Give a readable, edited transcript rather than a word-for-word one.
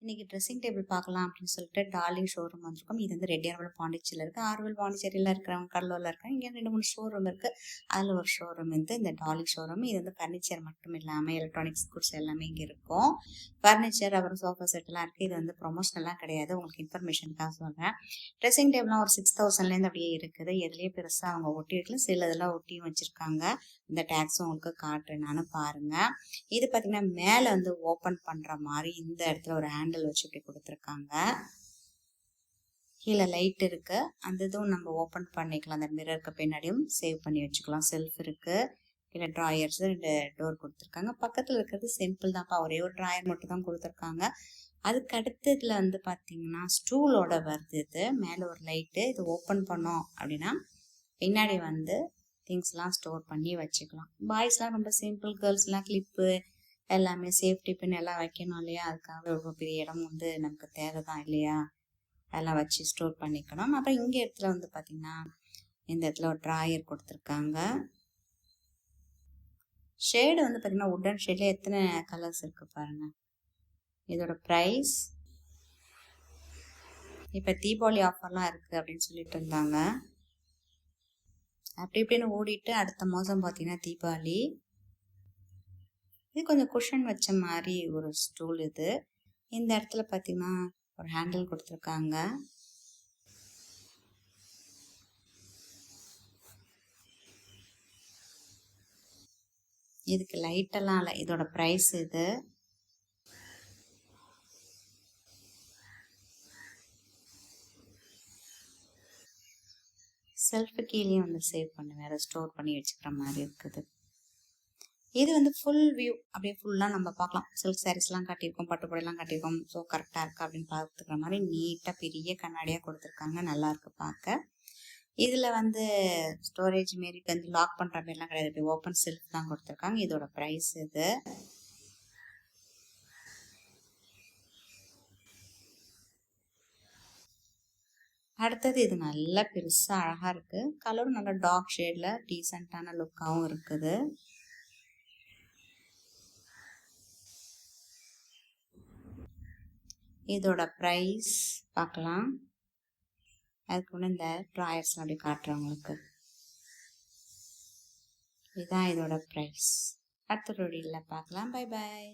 இன்னைக்கு dressing table பார்க்கலாம் அப்படின்னு சொல்லிட்டு டார்லிங் ஷோரூம் வந்திருக்கோம். இது வந்து ரெட்டியார்பல் பாண்டிச்சேரியில் இருக்குது. ஆர்வல் பாண்டிச்சேரியில் இருக்கிறவங்க, கடலூரில் இருக்காங்க. இங்கே 2-3 ஷோரூம் இருக்குது. அதில் ஒரு ஷோரூம் வந்து இந்த டார்லிங் ஷோரூம். இது வந்து ஃபர்னிச்சர் மட்டும் இல்லாமல் எலக்ட்ரானிக்ஸ் குட்ஸ் எல்லாமே இங்கே இருக்கும். ஃபர்னிச்சர் அப்புறம் சோஃபா செட்லாம் இருக்குது. இது வந்து ப்ரொமோஷனெலாம் கிடையாது, உங்களுக்கு இன்ஃபர்மேஷனுக்காக சொல்கிறேன். ட்ரெஸ்ஸிங் டேபிள்லாம் ஒரு 6000லேருந்து அப்படியே இருக்குது. எதுலேயே பெருசாக அவங்க ஒட்டி வைக்கல, சில இதெல்லாம் ஒட்டியும் வச்சுருக்காங்க. இந்த டேக்ஸும் உங்களுக்கு காட்டுறேன் நானும் பாருங்கள். இது பார்த்தீங்கன்னா மேலே வந்து ஓப்பன் பண்ணுற மாதிரி இந்த இடத்துல ஒரு ஹேண்டில் வச்சு இப்படி கொடுத்துருக்காங்க. கீழே லைட் இருக்கு, அந்த இதுவும் நம்ம ஓப்பன் பண்ணிக்கலாம். அந்த மிரருக்கு பின்னாடியும் சேவ் பண்ணி வச்சுக்கலாம். செல்ஃப் இருக்கு, கீழே ட்ராயர்ஸ் 2 டோர் கொடுத்துருக்காங்க. பக்கத்தில் இருக்கிறது சிம்பிள் தான்ப்பா, ஒரே ஒரு ட்ராயர் மட்டும் தான் கொடுத்துருக்காங்க. அதுக்கு அடுத்ததுல வந்து பார்த்தீங்கன்னா ஸ்டூலோட வருது. இது மேலே ஒரு லைட்டு, இது ஓப்பன் பண்ணோம் அப்படின்னா பின்னாடி வந்து திங்ஸ்லாம் ஸ்டோர் பண்ணி வச்சுக்கலாம். பாய்ஸ்லாம் ரொம்ப சிம்பிள், கேர்ள்ஸ்லாம் கிளிப்பு எல்லாமே சேஃப்டி பின் எல்லாம் வைக்கணும் இல்லையா, அதுக்காக ரொம்ப பெரிய இடம் வந்து நமக்கு தேவை தான் இல்லையா, அதெல்லாம் வச்சு ஸ்டோர் பண்ணிக்கணும். அப்புறம் இங்கே இடத்துல வந்து பார்த்தீங்கன்னா இந்த இடத்துல ஒரு ட்ராயர் கொடுத்துருக்காங்க. ஷேடு வந்து பார்த்தீங்கன்னா உட்டன் ஷேடில் எத்தனை கலர்ஸ் இருக்குது பாருங்கள். இதோட ப்ரைஸ் இப்போ தீபாவளி ஆஃபர்லாம் இருக்குது அப்படின்னு சொல்லிட்டு இருந்தாங்க. அப்படி இப்படின்னு ஓடிட்டு அடுத்த மாதம் பார்த்தீங்கன்னா தீபாவளி. இது கொஞ்சம் குஷன் வச்ச மாதிரி ஒரு ஸ்டூல். இது இந்த இடத்துல பார்த்தீங்கன்னா ஒரு ஹேண்டில் கொடுத்துருக்காங்க. இதுக்கு லைட்டெல்லாம் இல்லை. இதோட ப்ரைஸ் இது செல்ஃபு கீழேயும் வந்து சேவ் பண்ணி வேறு ஸ்டோர் பண்ணி வச்சுக்கிற மாதிரி இருக்குது. இது வந்து ஃபுல் வியூ, அப்படியே ஃபுல்லாக நம்ம பார்க்கலாம். சில்க் சாரீஸ்லாம் காட்டியிருக்கோம், பட்டுப்புடையெல்லாம் காட்டியிருக்கோம். ஸோ கரெக்டாக இருக்குது அப்படின்னு பார்த்துக்கிற மாதிரி நீட்டாக பெரிய கண்ணாடியாக கொடுத்துருக்காங்க. நல்லாயிருக்கு பார்க்க. இதில் வந்து ஸ்டோரேஜ் மாரி வந்து லாக் பண்ணுற மாதிரிலாம் கிடையாது, இப்படி ஓப்பன் செல்ஃப் தான் கொடுத்துருக்காங்க. இதோட ப்ரைஸ் இது. அடுத்தது இது நல்லா பெருசாக அழகாக இருக்குது. கலரும் நல்லா டார்க் ஷேடில் டீசெண்டான லுக்காகவும் இருக்குது. இதோட ப்ரைஸ் பார்க்கலாம். அதுக்கு முன்னே இந்த ட்ராயர்ஸ்லாம் அப்படி காட்டுறவங்களுக்கு இதுதான் இதோட ப்ரைஸ். அடுத்த வீடியோவில் பார்க்கலாம். Bye bye.